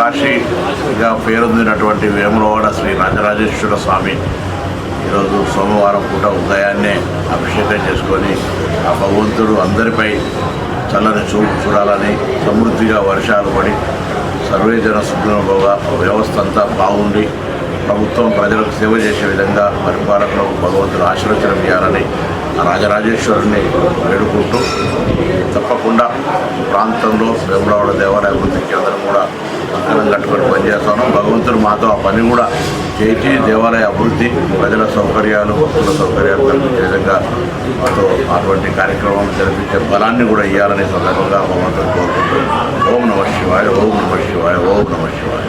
కాశీగా పేరొందినటువంటి వేములవాడ శ్రీ రాజరాజేశ్వర స్వామి ఈరోజు సోమవారం పూట ఉదయాన్నే అభిషేకం చేసుకొని ఆ భగవంతుడు అందరిపై చల్లని చూపు చూడాలని, సమృద్ధిగా వర్షాలు పడి సర్వేజన సుఖనుభవ వ్యవస్థ అంతా బాగుండి ప్రభుత్వం ప్రజలకు సేవ చేసే విధంగా పరిపాలకులకు భగవంతుడు ఆశీర్వచనం చేయాలని ఆ రాజరాజేశ్వరుని వేడుకుంటూ తప్పకుండా ప్రాంతంలో వేములవాడ దేవాలయ అభివృద్ధికి అందరం కూడా కంకణం కట్టుకొని పనిచేస్తాను. భగవంతుడు మాతో ఆ పని కూడా చేసి దేవాలయ అభివృద్ధి, ప్రజల సౌకర్యాలు, భక్తుల సౌకర్యాలు కల్పించే విధంగా మాతో అటువంటి కార్యక్రమం జరిపించే బలాన్ని కూడా ఇవ్వాలని సందర్భంగా భగవంతుడు కోరుకుంటూ ఓం నమః శివాయ, ఓం నమః శివాయ, ఓం నమః శివాయ.